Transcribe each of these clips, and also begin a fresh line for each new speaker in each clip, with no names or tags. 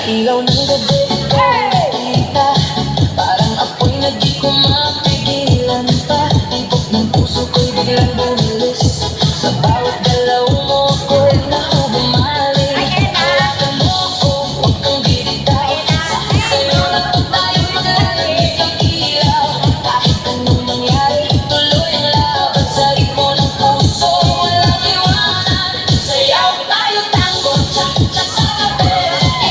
ilaw ng gabi ko nakita, parang apoy na di ko mapigilan pa. Tibok ng puso ko'y biglang bumilis, sa bawat galaw mo ko'y nakubumalik. Hawakan mo ko, huwag kang bibitaw, sa'yo na to tayo maglalagay ng ilaw. Kahit anong mangyari, tuloy ang laban sa ritmo ng puso, walang iwanan. Sayaw tayo tango, cha-cha sa gabi,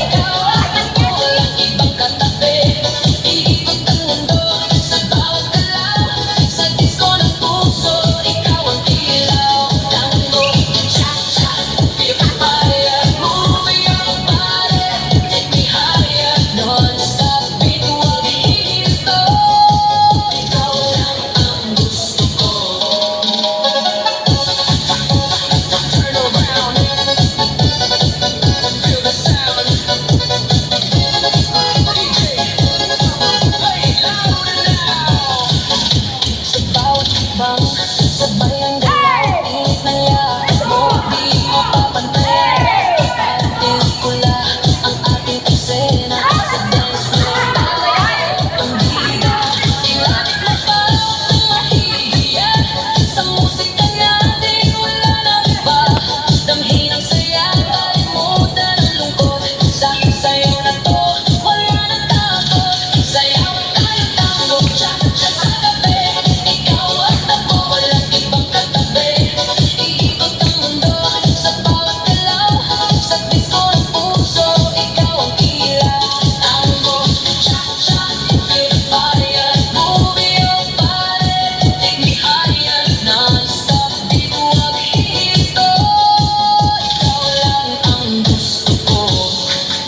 ikaw at ako, walang ibang katabi. Iikot ang mundo sa bawat galaw, sa disco ng puso, ikaw ang ilaw. Tango, cha-cha, feel the fire, move your body, take me higher, non-stop beat, huwag hihinto, ikaw lang ang gusto ko. Turn around, feel the sound. DJ, play louder now. Sa bawat ibang sabay ang galaw, init na yakas mo, di mo papantayan. Pelikula ang ating eksena, sa dance floor tayo ang bida. Ilanit mo pa ang mahihiya, sa musika natin wala nang iba. Damhin ang saya, kalimutan ang lungkot, sa'yo na to, wala nang takot. Sayaw tayo tango, cha-cha sa gabi, ikaw at ako, walang ibang katabi. Iikot ang mundo sa bawat galaw, sa disco ng puso, ikaw ang ilaw. Tango, cha-cha, feel the fire, move your body, take me higher, non-stop beat, huwag hihinto, ikaw lang ang gusto ko.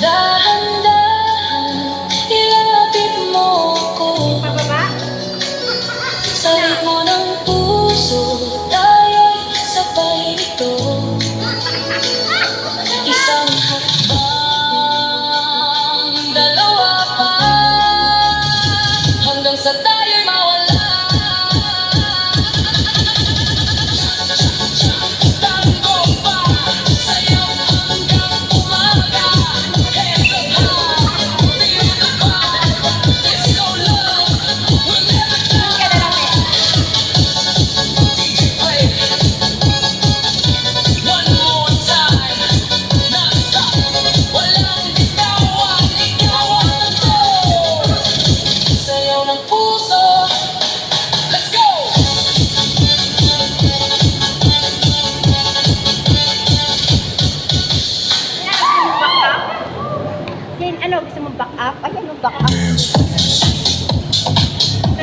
Dahan-dahan, ilapit mo ko sa ritmo ng puso, tayo'y sabay nito. Isang hakbang, dalawa pa, hanggang sa tayo'y mawala. Tango pa, sayaw hanggang umaga. Hands up high, feel the vibe, disco love, we'll never die. DJ play, one more time, non-stop, walang bitawan, ikaw ang ito. Sayaw ng puso, let's go!
Sin, ano, gusto mong back up? Ayan, back up.